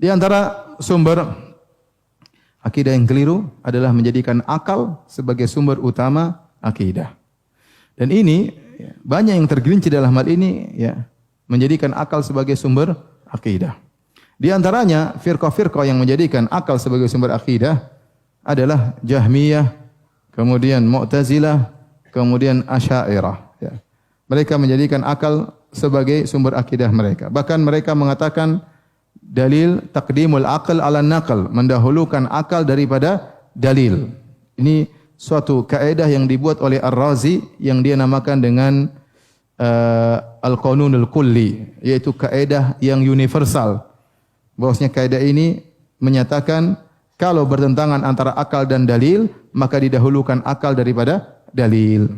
Di antara sumber akidah yang keliru adalah menjadikan akal sebagai sumber utama akidah. Dan ini banyak yang tergelincir dalam hal ini ya, menjadikan akal sebagai sumber akidah. Di antaranya firqah-firqah yang menjadikan akal sebagai sumber akidah adalah Jahmiyah, kemudian Mu'tazilah, kemudian Asy'ariyah ya. Mereka menjadikan akal sebagai sumber akidah mereka. Bahkan mereka mengatakan dalil taqdimul aql ala naql, mendahulukan akal daripada dalil. Ini suatu kaidah yang dibuat oleh Ar-Razi yang dia namakan dengan Al-Qanunul Kulli, yaitu kaidah yang universal. Bahwasanya kaidah ini menyatakan kalau bertentangan antara akal dan dalil, maka didahulukan akal daripada dalil.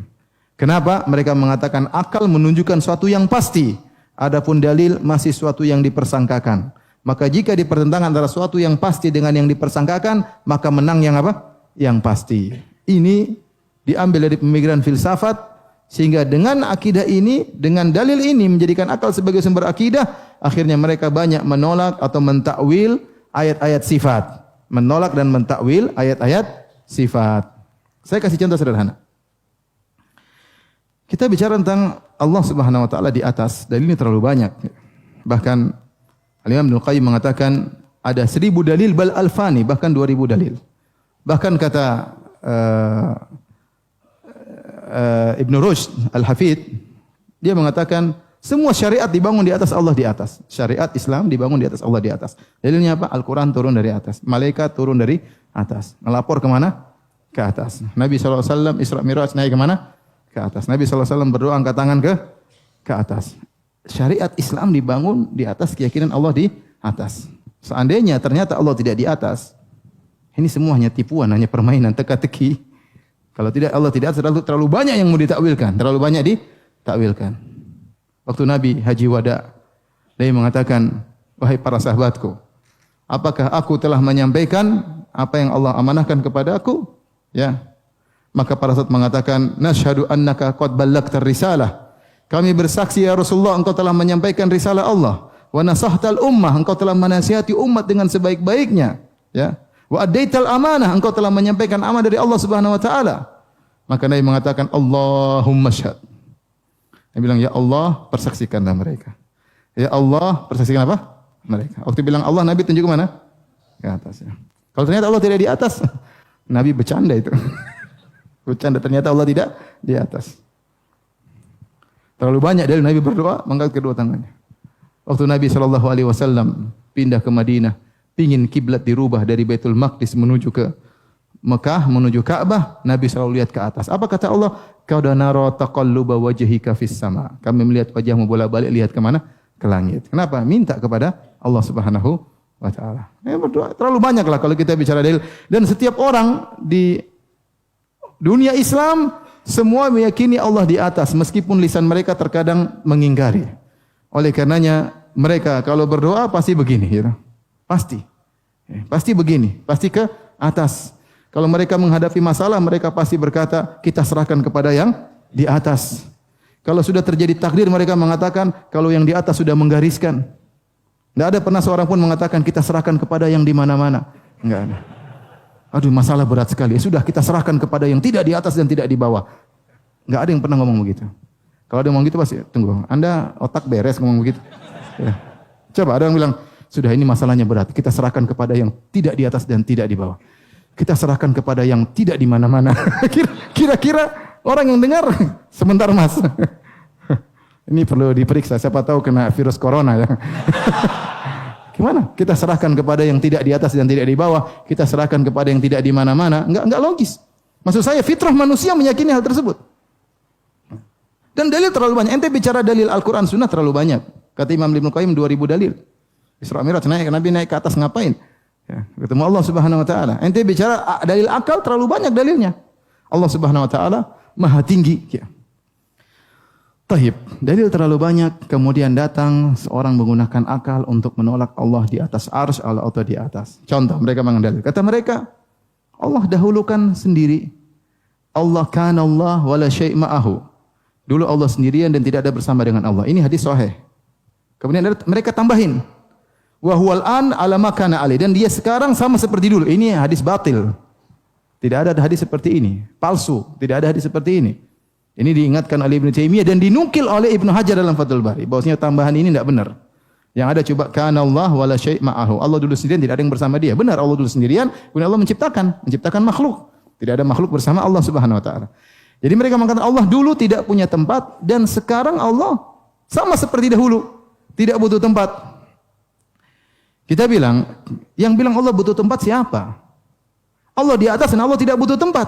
Kenapa? Mereka mengatakan akal menunjukkan suatu yang pasti, adapun dalil masih suatu yang dipersangkakan. Maka jika di pertentangan antara suatu yang pasti dengan yang dipersangkakan, maka menang yang apa? Yang pasti. Ini diambil dari pemikiran filsafat, sehingga dengan akidah ini, dengan dalil ini menjadikan akal sebagai sumber akidah, akhirnya mereka banyak menolak atau mentakwil ayat-ayat sifat. Menolak dan mentakwil ayat-ayat sifat. Saya kasih contoh sederhana. Kita bicara tentang Allah Subhanahu wa taala di atas, dalil ini terlalu banyak. Bahkan Al-Imam Ibnu Qayyim mengatakan ada 1000 dalil bal alfani, bahkan 2000 dalil. Bahkan kata Ibnu Rushd Al-Hafidh, dia mengatakan semua syariat dibangun di atas Allah di atas. Syariat Islam dibangun di atas Allah di atas. Dalilnya apa? Al-Quran turun dari atas. Malaikat turun dari atas. Melapor kemana? Ke atas. Nabi SAW Isra Mi'raj naik kemana? Ke atas. Nabi SAW berdoa angkat tangan ke atas. Syariat Islam dibangun di atas keyakinan Allah di atas. Seandainya ternyata Allah tidak di atas, ini semuanya tipuan, hanya permainan, teka-teki. Kalau tidak Allah tidak terlalu banyak yang mau ditakwilkan, terlalu banyak ditakwilkan. Waktu Nabi haji wada, dia mengatakan, wahai para sahabatku, apakah aku telah menyampaikan apa yang Allah amanahkan kepada aku? Ya. Maka para sahabat mengatakan, nashhadu annaka qad ballagta risalah. Kami bersaksi ya Rasulullah, engkau telah menyampaikan risalah Allah. Wa nasahtal ummah, engkau telah menasihati umat dengan sebaik-baiknya. Ya. Wa addaital amanah, engkau telah menyampaikan amanah dari Allah Subhanahu wa taala. Maka Nabi mengatakan, Allahumma syhad. Dia bilang, ya Allah, persaksikanlah mereka. Ya Allah, persaksikan apa? Mereka. Waktu bilang Allah, Nabi tunjuk ke mana? Ke atas. Ya. Kalau ternyata Allah tidak di atas, Nabi bercanda itu. Bercanda, ternyata Allah tidak di atas. Terlalu banyak dari Nabi berdoa, mengangkat kedua tangannya. Waktu Nabi SAW pindah ke Madinah, pingin kiblat dirubah dari Baitul Maqdis menuju ke Mekah, menuju Ka'bah, Nabi selalu lihat ke atas. Apa kata Allah? Qad nara taqalluba wajhika fis sama. Kami melihat wajahmu bolak-balik, lihat ke mana? Ke langit. Kenapa? Minta kepada Allah Subhanahu wa taala. Berdoa terlalu banyaklah kalau kita bicara dalil, dan setiap orang di dunia Islam semua meyakini Allah di atas, meskipun lisan mereka terkadang mengingkari. Oleh karenanya mereka kalau berdoa pasti begini, gitu. Pasti begini, pasti ke atas. Kalau mereka menghadapi masalah, mereka pasti berkata, kita serahkan kepada yang di atas. Kalau sudah terjadi takdir, mereka mengatakan, kalau yang di atas sudah menggariskan. Tidak ada pernah seorang pun mengatakan, kita serahkan kepada yang di mana-mana. Enggak ada. Aduh, masalah berat sekali. Sudah, kita serahkan kepada yang tidak di atas dan tidak di bawah. Enggak ada yang pernah ngomong begitu. Kalau ada yang ngomong gitu pasti, tunggu, Anda otak beres ngomong begitu. Ya. Coba ada yang bilang, sudah ini masalahnya berat. Kita serahkan kepada yang tidak di atas dan tidak di bawah. Kita serahkan kepada yang tidak di mana-mana. Kira-kira orang yang dengar sebentar Mas. Ini perlu diperiksa, siapa tahu kena virus corona ya. Gimana? Kita serahkan kepada yang tidak di atas dan tidak di bawah. Kita serahkan kepada yang tidak di mana-mana. Enggak logis. Maksud saya fitrah manusia meyakini hal tersebut. Dan dalil terlalu banyak. Ente bicara dalil Al-Quran Sunnah terlalu banyak. Kata Imam Ibnu Qayyim 2000 dalil. Isra Mi'raj Nabi naik ke atas ngapain? Ya, ketemu Allah Subhanahu wa taala. Ente bicara dalil akal terlalu banyak dalilnya. Allah Subhanahu wa taala Maha tinggi. Ya. Tahib, dalil terlalu banyak, kemudian datang seorang menggunakan akal untuk menolak Allah di atas arsy, Allah atau di atas. Contoh, mereka mengandalkan. Kata mereka, Allah dahulukan sendiri. Allah kana Allah wala syai' ma'ahu. Dulu Allah sendirian dan tidak ada bersama dengan Allah. Ini hadis sahih. Kemudian mereka tambahin. Wa huwal an ala ma kana ali, dan dia sekarang sama seperti dulu. Ini hadis batil. Tidak ada hadis seperti ini. Palsu, tidak ada hadis seperti ini. Ini diingatkan oleh Ibnu Taimiyah dan dinukil oleh Ibnu Hajar dalam Fathul Bari. Bahwasanya tambahan ini tidak benar. Yang ada coba kana Allah wala syai' ma'ahu. Allah dulu sendirian, tidak ada yang bersama dia. Benar, Allah dulu sendirian, kemudian Allah menciptakan makhluk. Tidak ada makhluk bersama Allah Subhanahu wa taala. Jadi mereka mengatakan Allah dulu tidak punya tempat dan sekarang Allah sama seperti dahulu, tidak butuh tempat. Kita bilang, yang bilang Allah butuh tempat siapa? Allah di atas dan Allah tidak butuh tempat.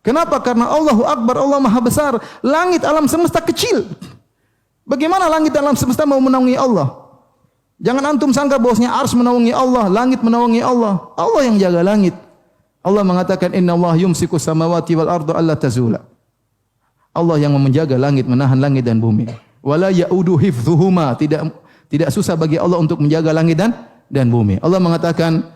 Kenapa? Karena Allahu Akbar, Allah Maha Besar. Langit alam semesta kecil. Bagaimana langit alam semesta mau menaungi Allah? Jangan antum sangka bahwasanya arsy menaungi Allah, langit menaungi Allah. Allah yang jaga langit. Allah mengatakan innallaha yumsiku samawati wal arda alla tazula. Allah yang menjaga langit, menahan langit dan bumi. Wala yaudu hifdzuhuma, tidak susah bagi Allah untuk menjaga langit dan bumi. Allah mengatakan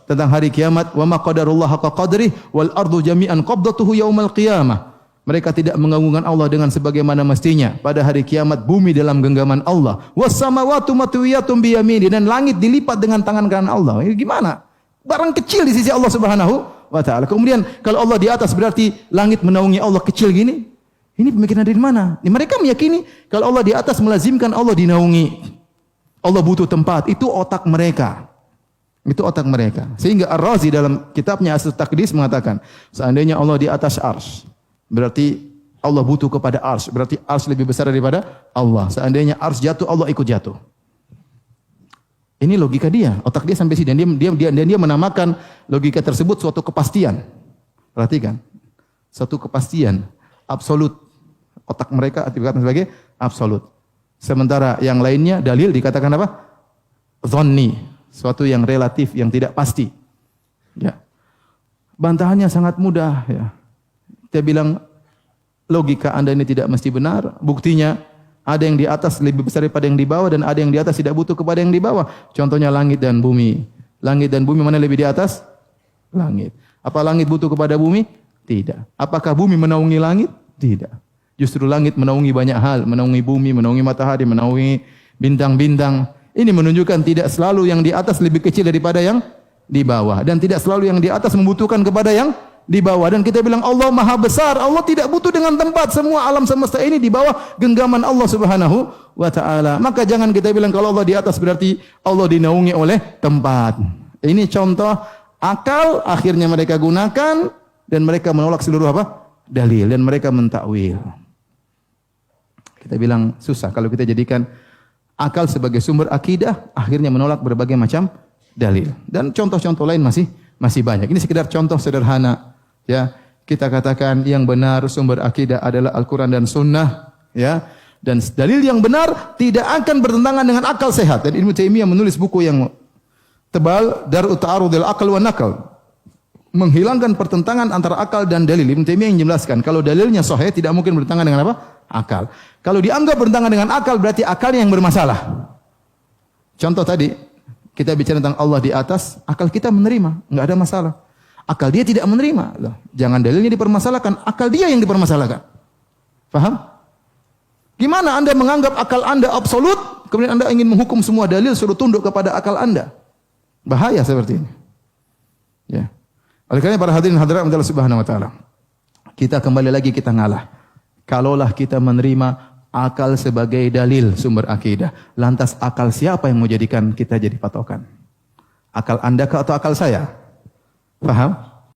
tentang hari kiamat, wa ma qadarullah haqqa qadrih wal ardu jami'an qabdatuhu yaumal qiyamah. Mereka tidak mengagungkan Allah dengan sebagaimana mestinya. Pada hari kiamat bumi dalam genggaman Allah. Was samawati matwiyatun bi yamini, dan langit dilipat dengan tangan kanan Allah. Ini gimana? Barang kecil di sisi Allah Subhanahu wa taala. Kemudian kalau Allah di atas berarti langit menaungi Allah kecil gini. Ini pemikiran dari mana? Mereka meyakini kalau Allah di atas melazimkan Allah dinaungi. Allah butuh tempat. Itu otak mereka. Itu otak mereka. Sehingga Ar-Razi dalam kitabnya As Taqdis mengatakan, seandainya Allah di atas arsy, berarti Allah butuh kepada arsy. Berarti arsy lebih besar daripada Allah. Seandainya arsy jatuh, Allah ikut jatuh. Ini logika dia, otak dia sampai sini, dan dia menamakan logika tersebut suatu kepastian. Perhatikan, suatu kepastian absolut. Otak mereka dikatakan sebagai absolut. Sementara yang lainnya dalil dikatakan apa? Dhanni, suatu yang relatif, yang tidak pasti. Ya. Bantahannya sangat mudah. Ya. Dia bilang logika Anda ini tidak mesti benar. Buktinya ada yang di atas lebih besar daripada yang di bawah, dan ada yang di atas tidak butuh kepada yang di bawah. Contohnya langit dan bumi. Langit dan bumi mana lebih di atas? Langit. Apa langit butuh kepada bumi? Tidak. Apakah bumi menaungi langit? Tidak. Justru langit menaungi banyak hal. Menaungi bumi, menaungi matahari, menaungi bintang-bintang. Ini menunjukkan tidak selalu yang di atas lebih kecil daripada yang di bawah. Dan tidak selalu yang di atas membutuhkan kepada yang di bawah. Dan kita bilang Allah Maha Besar, Allah tidak butuh dengan tempat. Semua alam semesta ini di bawah genggaman Allah Subhanahu wa taala. Maka jangan kita bilang kalau Allah di atas berarti Allah dinaungi oleh tempat. Ini contoh akal akhirnya mereka gunakan, dan mereka menolak seluruh apa? Dalil, dan mereka mentakwil. Kita bilang susah kalau kita jadikan akal sebagai sumber akidah, akhirnya menolak berbagai macam dalil. Dan contoh-contoh lain masih banyak. Ini sekedar contoh sederhana. Ya, kita katakan yang benar sumber akidah adalah Al-Quran dan Sunnah, ya. Dan dalil yang benar tidak akan bertentangan dengan akal sehat. Dan Ibnu Taimiyah menulis buku yang tebal, Dar'u Ta'arudil Aql wa Naql, menghilangkan pertentangan antara akal dan dalil. Ibnu Taimiyah yang menjelaskan kalau dalilnya sahih tidak mungkin bertentangan dengan apa? Akal. Kalau dianggap bertentangan dengan akal berarti akalnya yang bermasalah. Contoh tadi kita bicara tentang Allah di atas, akal kita menerima, enggak ada masalah. Akal dia tidak menerima. Loh, jangan dalilnya dipermasalahkan, akal dia yang dipermasalahkan. Faham? Gimana Anda menganggap akal Anda absolut, kemudian Anda ingin menghukum semua dalil suruh tunduk kepada akal Anda? Bahaya seperti ini. Ya. Oleh karena para hadirin hadirat Allah Subhanahu wa taala, kita kembali lagi kita ngalah. Kalaulah kita menerima akal sebagai dalil sumber akidah, lantas akal siapa yang mau jadikan kita jadi patokan? Akal Anda atau akal saya? Paham?